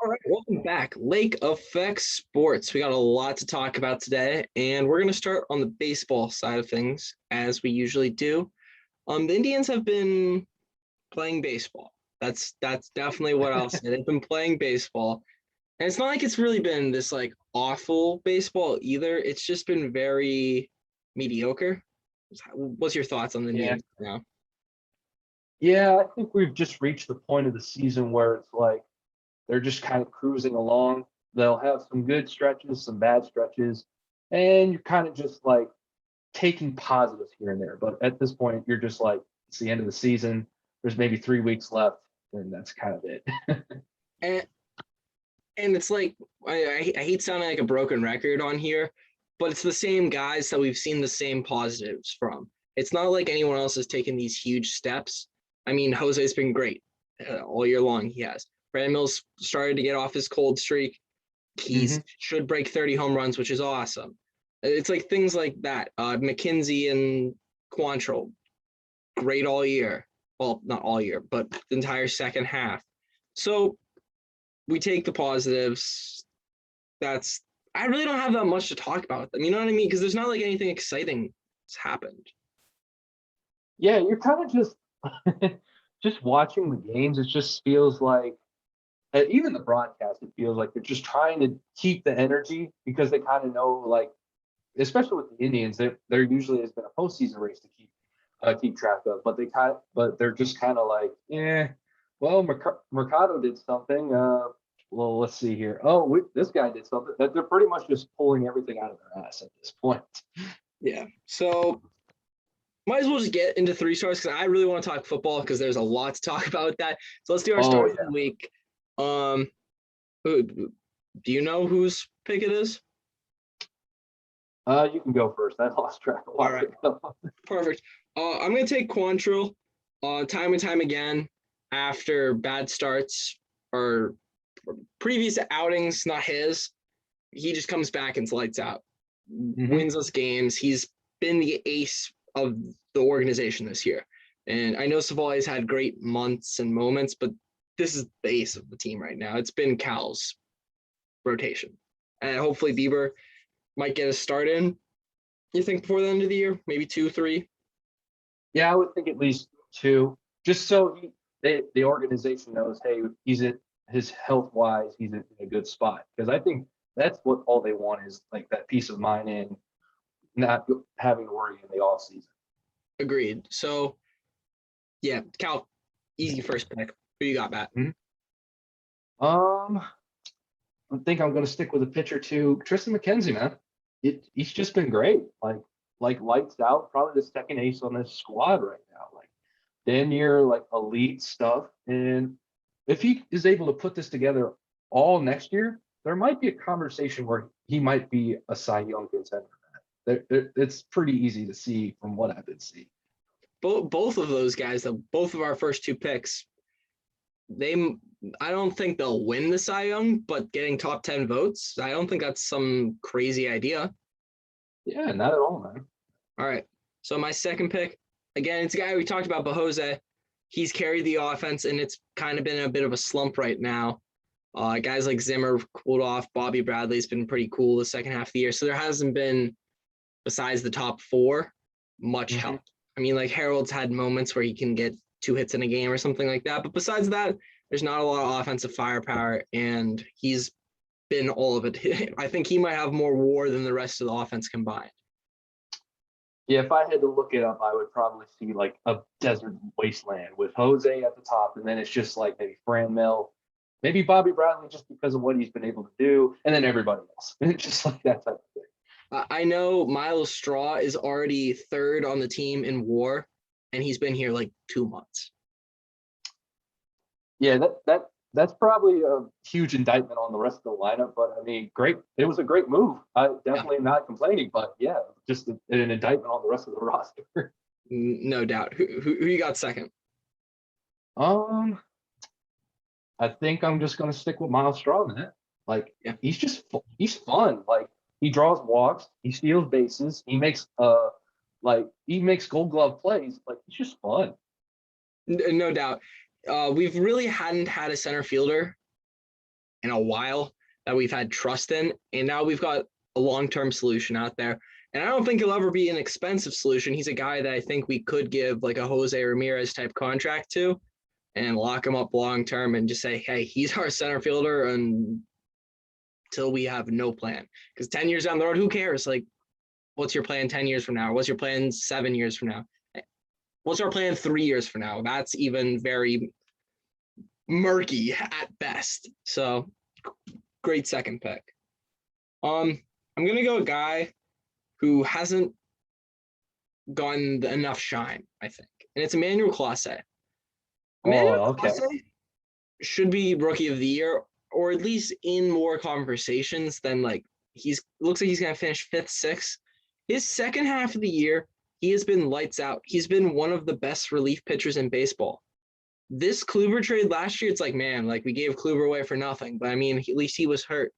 All right, welcome back. Lake Effect Sports. We got a lot to talk about today, and we're going to start on the baseball side of things, as we usually do. The Indians have been playing baseball. That's definitely what I'll say. They've been playing baseball, and it's not like it's really been this like awful baseball either. It's just been very mediocre. What's your thoughts on the Yeah. Indians now? Yeah, I think we've just reached the point of the season where it's like they're just kind of cruising along. They'll have some good stretches, some bad stretches, and you're kind of just like taking positives here and there. But at this point, you're just like, it's the end of the season. There's maybe 3 weeks left, and that's kind of it. And and it's like I hate sounding like a broken record on here, but it's the same guys that we've seen the same positives from. It's not like anyone else has taken these huge steps. I mean, Jose's been great all year long. He has. Brandon Mills started to get off his cold streak. He's Hmm. should break 30 home runs, which is awesome. It's like things like that. McKinsey and Quantrill, great all year. Well, not all year, but the entire second half. So we take the positives. That's I really don't have that much to talk about them. You know what I mean? Because there's not like anything exciting has happened. Yeah, you're kind of just just watching the games. It just feels like, and even the broadcast, it feels like they're just trying to keep the energy because they kind of know, like, especially with the Indians, there usually has been a postseason race to keep track of, but they're just kind of like, yeah, well, Mercado did something. Well, let's see here. Oh, this guy did something. That they're pretty much just pulling everything out of their ass at this point. Yeah. So might as well just get into three stars because I really want to talk football because there's a lot to talk about with that. So let's do our Oh stars of the yeah. week. Um, do you know whose pick it is? You can go first. I lost track a All while right, ago. perfect. I'm gonna take Quantrill, time and time again after bad starts or previous outings, not his. He just comes back and lights out, Hmm. wins us games. He's been the ace of the organization this year. And I know Savali's had great months and moments, but this is the ace of the team right now. It's been Cal's rotation. And hopefully Bieber might get a start in. You think before the end of the year? Maybe 2, 3? Yeah, I would think at least two, just so the organization knows, hey, he's in his health wise, he's in a good spot. Because I think that's what all they want is like that peace of mind and not having to worry in the off season. Agreed. So yeah, Cal, easy first pick. Who you got, Matt? Mhm. Um, I think I'm going to stick with a pitcher too, Tristan McKenzie, man. He's just been great, like lights out. Probably the second ace on this squad right now. Like damn near like elite stuff. And if he is able to put this together all next year, there might be a conversation where he might be a Cy Young contender. It's pretty easy to see from what I've been seeing. Both of those guys, though, both of our first two picks, they I don't think they'll win the Cy Young, but getting top 10 votes, I don't think that's some crazy idea. Yeah, not at all, man. All right. So my second pick, again, it's a guy we talked about, but Jose. He's carried the offense, and it's kind of been a bit of a slump right now. Guys like Zimmer cooled off. Bobby Bradley's been pretty cool the second half of the year. So there hasn't been, besides the top four, much Hmm. help. I mean, like Harold's had moments where he can get 2 hits in a game or something like that. But besides that, there's not a lot of offensive firepower, and he's been all of it. I think he might have more WAR than the rest of the offense combined. Yeah, if I had to look it up, I would probably see like a desert wasteland with Jose at the top, and then it's just like maybe Fran Mill, maybe Bobby Bradley just because of what he's been able to do, and then everybody else. Just like that type of thing. I know Miles Straw is already third on the team in WAR, and he's been here like 2 months. Yeah, that's probably a huge indictment on the rest of the lineup. But I mean, great. It was a great move. I Yeah, definitely am not complaining, but yeah, just an indictment on the rest of the roster. no doubt. Who you got second? um, I think I'm just gonna stick with Miles Straw, man. Like Yeah. he's fun. Like he draws walks, he steals bases, he makes Gold Glove plays. Like he's just fun. No doubt. We've really hadn't had a center fielder in a while that we've had trust in. And now we've got a long-term solution out there. And I don't think he'll ever be an expensive solution. He's a guy that I think we could give like a Jose Ramirez type contract to and lock him up long-term and just say, hey, he's our center fielder until we have no plan. Because 10 years down the road, who cares? Like, what's your plan 10 years from now? What's your plan 7 years from now? What's our plan 3 years from now? That's even very murky at best. So great second pick. I'm gonna go a guy who hasn't gotten enough shine, I think, and it's Emmanuel Clase. Emmanuel Okay. Clase should be rookie of the year, or at least in more conversations than like looks like he's gonna finish fifth, sixth. His second half of the year, he has been lights out. He's been one of the best relief pitchers in baseball. This Kluber trade last year, it's like, man, like we gave Kluber away for nothing. But I mean, at least he was hurt.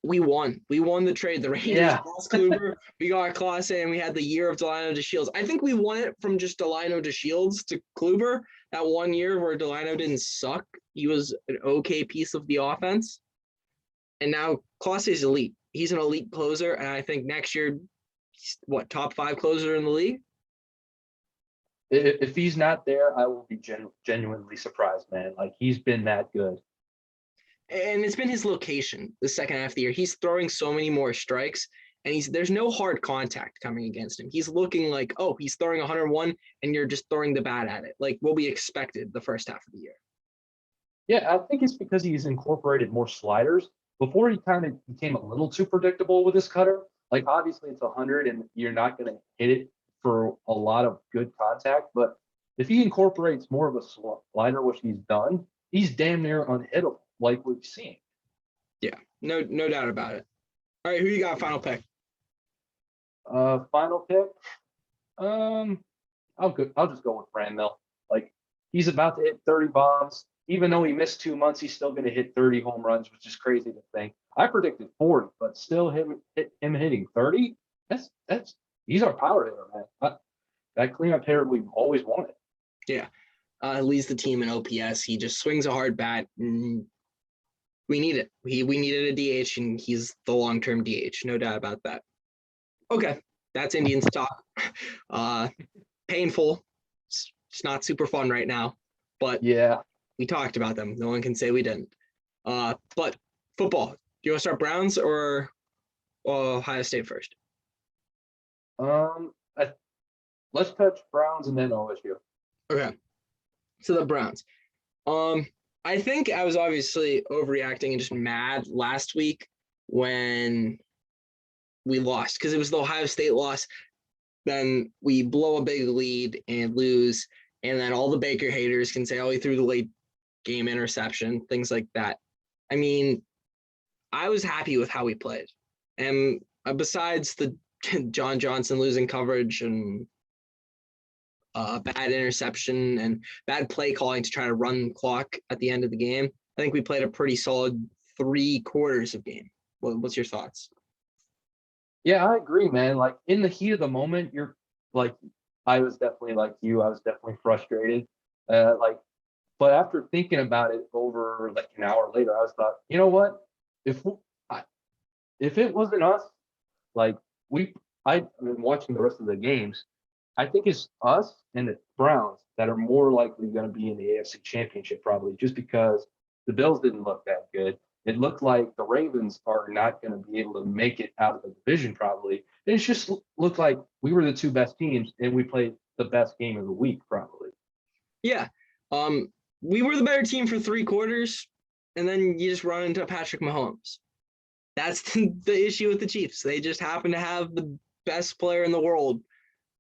We won. We won the trade. The Rangers lost Kluber. We got Clase, and we had the year of Delino to Shields. I think we won it from just Delino to Shields to Kluber. That 1 year where Delino didn't suck. He was an okay piece of the offense. And now Clase is elite. He's an elite closer, and I think next year, top 5 closer in the league? If he's not there, I will be genuinely surprised, man. Like, he's been that good. And it's been his location the second half of the year. He's throwing so many more strikes, and there's no hard contact coming against him. He's looking like, oh, he's throwing 101, and you're just throwing the bat at it, like what we expected the first half of the year. Yeah, I think it's because he's incorporated more sliders. Before, he kind of became a little too predictable with his cutter. Like, obviously, it's 100, and you're not going to hit it for a lot of good contact. But if he incorporates more of a slider, which he's done, he's damn near unhittable, like we've seen. Yeah, no doubt about it. All right, who you got? Final pick. Final pick. I'll just go with Brandmill. Like, he's about to hit 30 bombs. Even though he missed 2 months, he's still going to hit 30 home runs, which is crazy to think. I predicted 40, but still him hitting 30. He's our power hitter, man. That cleanup hitter we've always wanted. Yeah, leads the team in OPS. He just swings a hard bat. We need it. We needed a DH, and he's the long-term DH. No doubt about that. Okay, that's Indians talk. Painful. It's not super fun right now, but yeah, we talked about them. No one can say we didn't. But football. Do you want to start Browns or Ohio State first? Let's touch Browns and then OSU. Okay. So the Browns. I think I was obviously overreacting and just mad last week when we lost because it was the Ohio State loss. Then we blow a big lead and lose, and then all the Baker haters can say, oh, he threw the late game interception, things like that. I mean, I was happy with how we played. And besides the John Johnson losing coverage and bad interception and bad play calling to try to run the clock at the end of the game, I think we played a pretty solid 3 quarters of game. What's your thoughts? Yeah, I agree, man. Like, in the heat of the moment, you're like, I was definitely like you. I was definitely frustrated. But after thinking about it over like an hour later, I was thought, you know what? If it wasn't us, like I've been watching the rest of the games. I think it's us and the Browns that are more likely going to be in the AFC Championship, probably, just because the Bills didn't look that good. It looked like the Ravens are not going to be able to make it out of the division, probably. And it just looked like we were the 2 best teams, and we played the best game of the week, probably. Yeah. We were the better team for 3 quarters, and then you just run into Patrick Mahomes. That's the issue with the Chiefs. They just happen to have the best player in the world,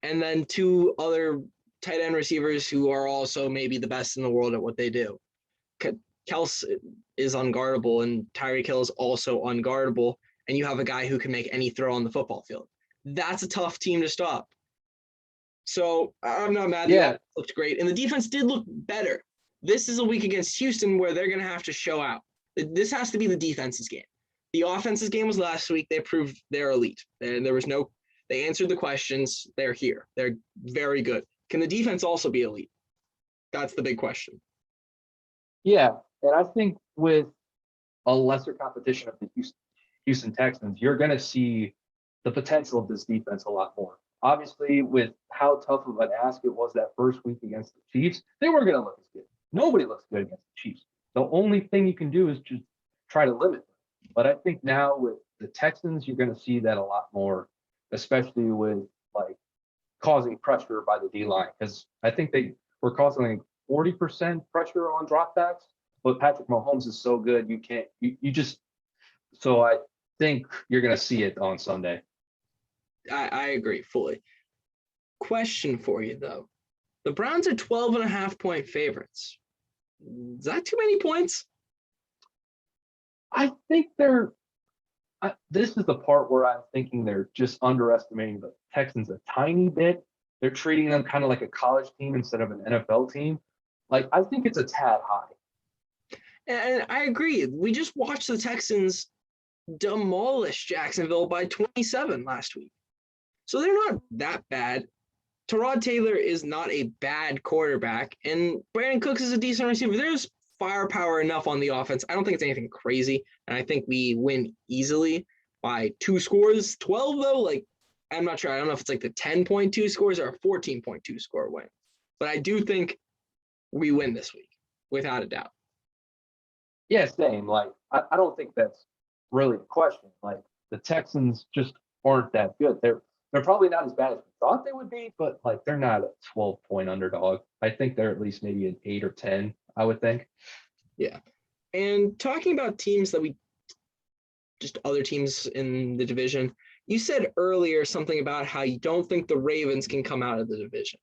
and then 2 other tight end receivers who are also maybe the best in the world at what they do. Kels is unguardable, and Tyreek Hill is also unguardable, and you have a guy who can make any throw on the football field. That's a tough team to stop. So I'm not mad. Yeah, it looked great, and the defense did look better. This is a week against Houston where they're going to have to show out. This has to be the defense's game. The offense's game was last week. They proved they're elite, and they answered the questions. They're here. They're very good. Can the defense also be elite? That's the big question. Yeah, and I think with a lesser competition of the Houston Texans, you're going to see the potential of this defense a lot more. Obviously, with how tough of an ask it was that first week against the Chiefs, they weren't going to look as good. Nobody looks good against the Chiefs. The only thing you can do is just try to limit them. But I think now with the Texans, you're going to see that a lot more, especially with like causing pressure by the D line, because I think they were causing like 40% pressure on dropbacks. But Patrick Mahomes is so good, you just. So I think you're going to see it on Sunday. I agree fully. Question for you, though. The Browns are 12.5-point favorites. Is that too many points? I think this is the part where I'm thinking they're just underestimating the Texans a tiny bit. They're treating them kind of like a college team instead of an NFL team. Like, I think it's a tad high. And I agree. We just watched the Texans demolish Jacksonville by 27 last week. So they're not that bad. Tyrod Taylor is not a bad quarterback, and Brandon Cooks is a decent receiver. There's firepower enough on the offense. I don't think it's anything crazy, and I think we win easily by 2 scores. 12, though, like, I'm not sure. I don't know if it's like the 10.2 scores or a 14.2 score win. But I do think we win this week, without a doubt. Yeah, same. Like, I don't think that's really the question. Like, the Texans just aren't that good. They're probably not as bad as we thought they would be, but like they're not a 12-point underdog. I think they're at least maybe an 8 or 10, I would think. Yeah. And talking about teams that just other teams in the division, you said earlier something about how you don't think the Ravens can come out of the division.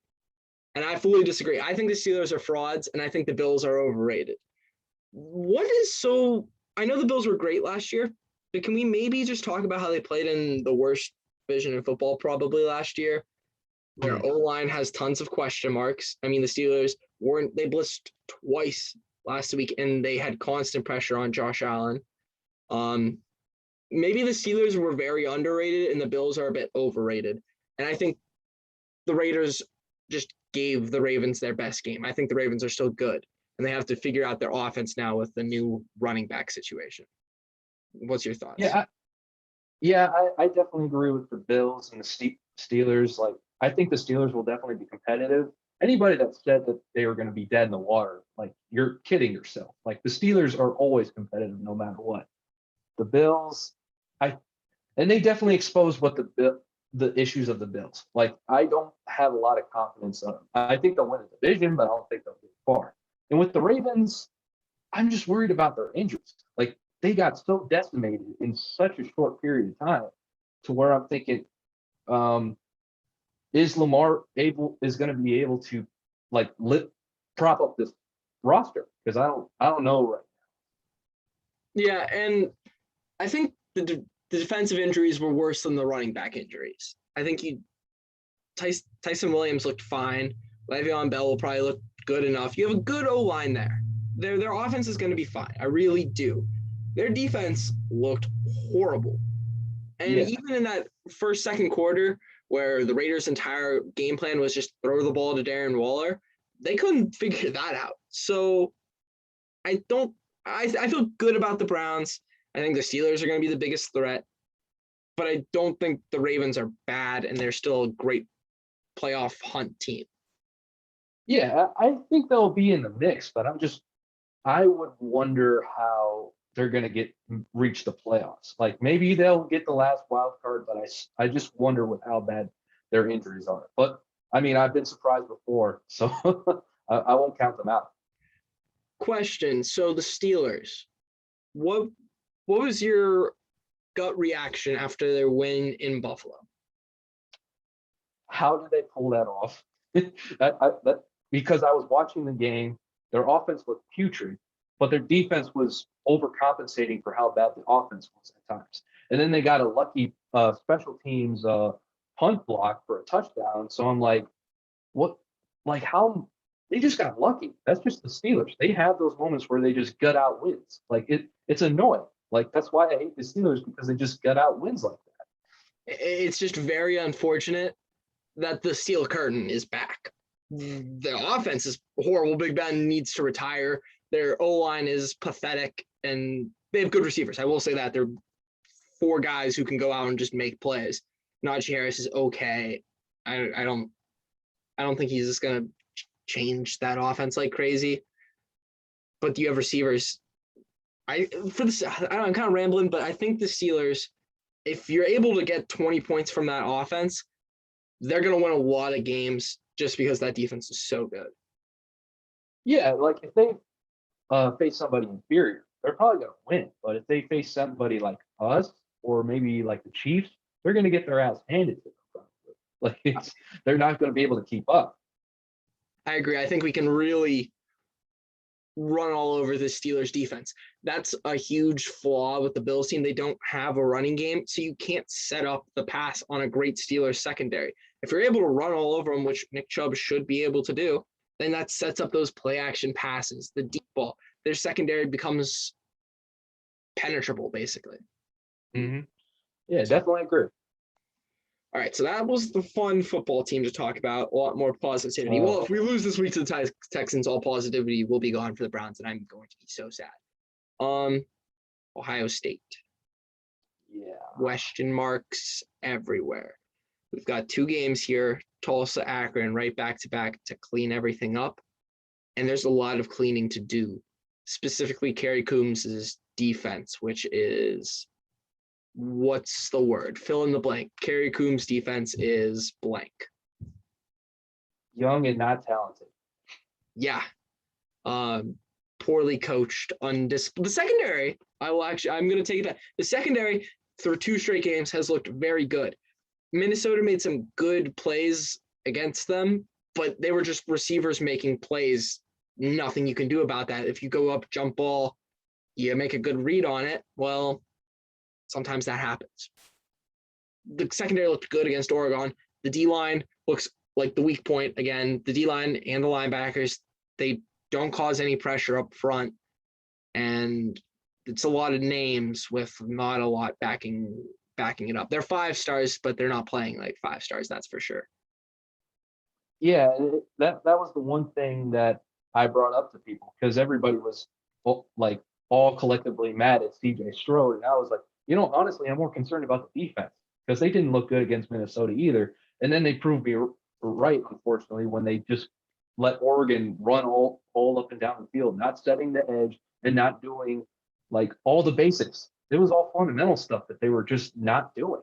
And I fully disagree. I think the Steelers are frauds, and I think the Bills are overrated. I know the Bills were great last year, but can we maybe just talk about how they played in the worst division in football probably last year? Their O-line has tons of question marks. I mean, the Steelers they blitzed twice last week, and they had constant pressure on Josh Allen. Maybe the Steelers were very underrated, and the Bills are a bit overrated. And I think the Raiders just gave the Ravens their best game. I think the Ravens are still good, and they have to figure out their offense now with the new running back situation. What's your thoughts? I definitely agree with the Bills and the Steelers. Like, I think the Steelers will definitely be competitive. Anybody that said that they were going to be dead in the water, like, you're kidding yourself. Like, the Steelers are always competitive no matter what. The Bills, and they definitely exposed what the issues of the Bills. Like, I don't have a lot of confidence on them. I think they'll win the division, but I don't think they'll get far. And with the Ravens, I'm just worried about their injuries. Like, they got so decimated in such a short period of time to where I'm thinking, is Lamar is going to be able to like prop up this roster? Because I don't know right now. Yeah, and I think the defensive injuries were worse than the running back injuries. I think Tyson Williams looked fine. Le'Veon Bell will probably look good enough. You have a good O-line there. Their offense is going to be fine. I really do. Their defense looked horrible. And even in that second quarter where the Raiders' entire game plan was just throw the ball to Darren Waller, they couldn't figure that out. So I feel good about the Browns. I think the Steelers are going to be the biggest threat. But I don't think the Ravens are bad, and they're still a great playoff hunt team. Yeah, I think they'll be in the mix, but I would wonder how they're going to reach the playoffs. Like, maybe they'll get the last wild card, but I just wonder with how bad their injuries are. But I mean, I've been surprised before, so I won't count them out. Question. So the Steelers, what was your gut reaction after their win in Buffalo? How did they pull that off? Because I was watching the game, their offense looked putrid, but their defense was overcompensating for how bad the offense was at times. And then they got a lucky special teams punt block for a touchdown. So I'm like, what? Like, how? They just got lucky. That's just the Steelers. They have those moments where they just gut out wins. Like, it's annoying. Like, that's why I hate the Steelers, because they just gut out wins like that. It's just very unfortunate that the steel curtain is back. The offense is horrible. Big Ben needs to retire. Their O-line is pathetic, and they have good receivers. I will say that they're 4 guys who can go out and just make plays. Najee Harris is okay. I don't think he's just gonna change that offense like crazy. But you have receivers. I'm kind of rambling, but I think the Steelers, if you're able to get 20 points from that offense, they're gonna win a lot of games just because that defense is so good. Yeah, like if they face somebody inferior, they're probably going to win. But if they face somebody like us or maybe like the Chiefs, they're going to get their ass handed to them. Like they're not going to be able to keep up. I agree. I think we can really run all over the Steelers defense. That's a huge flaw with the Bills team. They don't have a running game, so you can't set up the pass on a great Steelers secondary. If you're able to run all over them, which Nick Chubb should be able to do, then that sets up those play action passes, the deep ball. Their secondary becomes penetrable, basically. Mm-hmm. Yeah, definitely agree. All right, so that was the fun football team to talk about. A lot more positivity. Well, if we lose this week to the Texans, all positivity will be gone for the Browns, and I'm going to be so sad. Ohio State. Yeah. Question marks everywhere. We've got 2 games here, Tulsa, Akron, right back to back to clean everything up. And there's a lot of cleaning to do, specifically Kerry Coombs' defense, which is, what's the word? Fill in the blank. Kerry Coombs' defense is blank. Young and not talented. Yeah. Poorly coached, the secondary, I'm going to take it back. The secondary, through 2 straight games, has looked very good. Minnesota made some good plays against them, but they were just receivers making plays. Nothing you can do about that. If you go up, jump ball, you make a good read on it, well, sometimes that happens. The secondary looked good against Oregon. The D-line looks like the weak point again. The D-line and the linebackers, they don't cause any pressure up front, and it's a lot of names with not a lot backing it up. They're 5 stars, but they're not playing like 5 stars, that's for sure. Yeah, that was the one thing that I brought up to people because everybody was like all collectively mad at CJ Stroud, and I was like, honestly, I'm more concerned about the defense because they didn't look good against Minnesota either, and then they proved me right, unfortunately, when they just let Oregon run all up and down the field, not setting the edge and not doing like all the basics. It was all fundamental stuff that they were just not doing.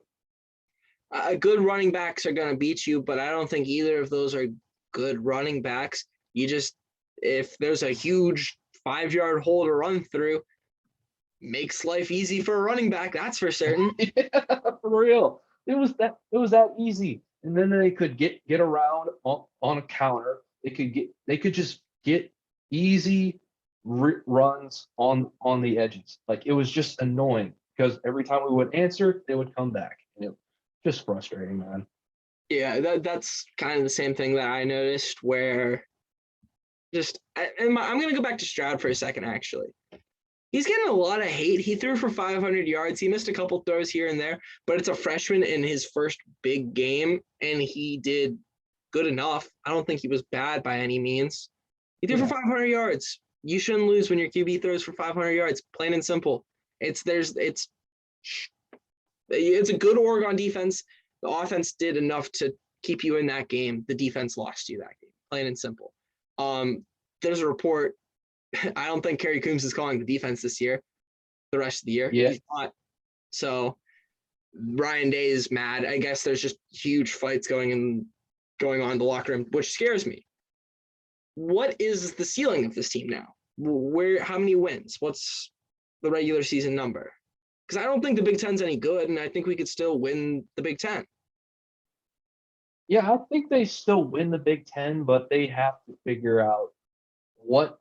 Good running backs are going to beat you, but I don't think either of those are good running backs. If there's a huge 5-yard hole to run through, makes life easy for a running back, that's for certain. Yeah, for real. It was that easy. And then they could get around on a counter. They could just get easy runs on the edges. Like it was just annoying because every time we would answer, they would come back. And it was just frustrating, man. Yeah, that's kind of the same thing that I noticed where I'm going to go back to Stroud for a second, actually. He's getting a lot of hate. He threw for 500 yards. He missed a couple throws here and there, but it's a freshman in his first big game, and he did good enough. I don't think he was bad by any means. He threw for 500 yards. You shouldn't lose when your QB throws for 500 yards, plain and simple. It's a good Oregon defense. The offense did enough to keep you in that game. The defense lost you that game, plain and simple. There's a report. I don't think Kerry Coombs is calling the defense this year, the rest of the year. Yeah. He's not. So Ryan Day is mad. I guess there's just huge fights going on in the locker room, which scares me. What is the ceiling of this team now? How many wins? What's the regular season number? Because I don't think the Big Ten's any good, and I think we could still win the Big Ten. Yeah, I think they still win the Big Ten, but they have to figure out what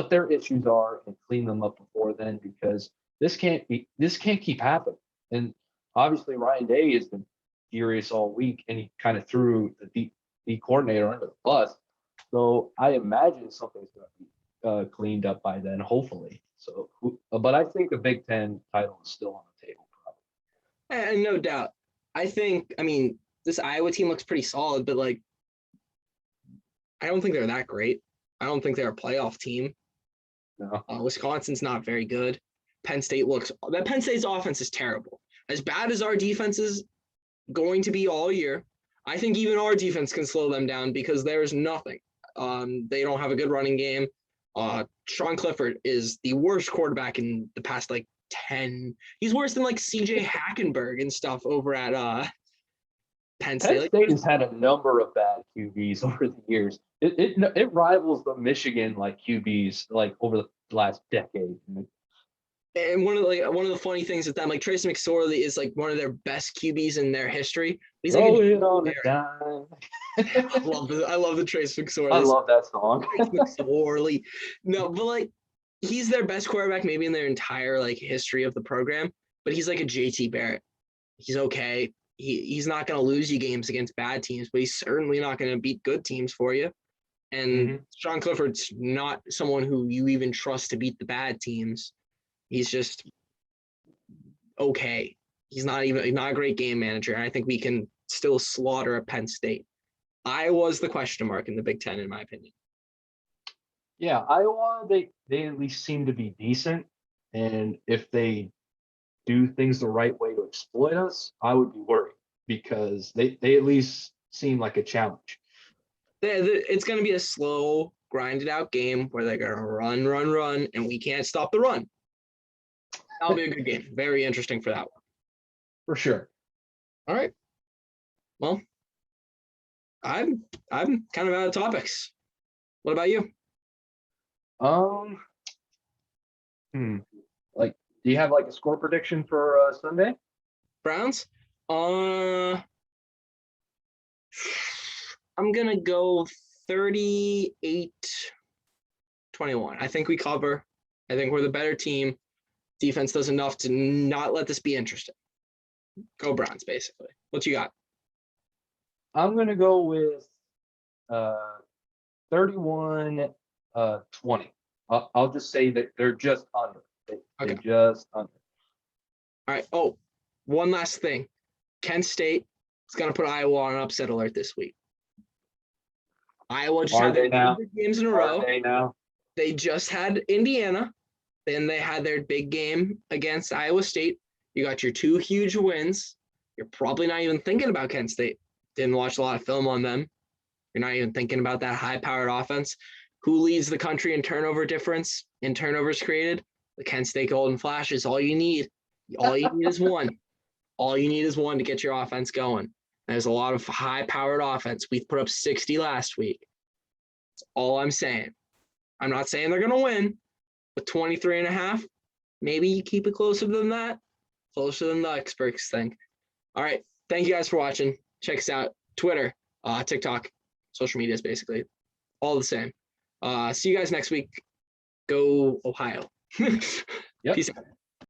their issues are and clean them up before then, because this can't keep happening. And obviously Ryan Day has been furious all week, and he kind of threw the coordinator under the bus. So I imagine something's going to be cleaned up by then, hopefully. So, but I think the Big Ten title is still on the table, probably. And no doubt. This Iowa team looks pretty solid, but I don't think they're that great. I don't think they're a playoff team. No. Wisconsin's not very good. Penn State's offense is terrible. As bad as our defense is going to be all year, I think even our defense can slow them down because there's nothing. They don't have a good running game. Sean Clifford is the worst quarterback in the past 10. He's worse than CJ Hackenberg and stuff over at Penn State. Penn State has had a number of bad QBs over the years. It rivals the Michigan QBs over the last decade. And one of the funny things with them, Tracy McSorley is one of their best QBs in their history. He's Roll it on a dime. I love the Trace McSorley. I love that song. Trace McSorley. No, but he's their best quarterback maybe in their entire history of the program. But he's like a JT Barrett. He's okay. He's not going to lose you games against bad teams, but he's certainly not going to beat good teams for you. And Sean Clifford's not someone who you even trust to beat the bad teams. He's just okay. He's not a great game manager. And I think we can still slaughter a Penn State. Iowa's the question mark in the Big Ten, in my opinion. Yeah, Iowa, they at least seem to be decent. And if they do things the right way to exploit us, I would be worried because they at least seem like a challenge. It's going to be a slow, grinded out game where they're going to run, and we can't stop the run. That'll be a good game. Very interesting for that one. For sure. All right. Well, I'm kind of out of topics. What about you? Do you have a score prediction for Sunday? Browns? I'm gonna go 38-21. I think we cover. I think we're the better team. Defense does enough to not let this be interesting. Go Browns, basically. What you got? I'm gonna go with 31-20. I'll just say that they're just under. They're just under. All right. Oh, one last thing. Kent State is going to put Iowa on an upset alert this week. Iowa just had their big games in a row. They just had Indiana. Then they had their big game against Iowa State. You got your two huge wins. You're probably not even thinking about Kent State. Didn't watch a lot of film on them. You're not even thinking about that high-powered offense. Who leads the country in turnover difference, in turnovers created? The Kent State Golden Flashes. All you need is one. All you need is one to get your offense going. There's a lot of high-powered offense. We've put up 60 last week. That's all I'm saying. I'm not saying they're going to win, but 23.5, maybe you keep it closer than that, closer than the experts think. All right. Thank you guys for watching. Check us out. Twitter, TikTok, social media is basically all the same. See you guys next week. Go Ohio. Yep. Peace out.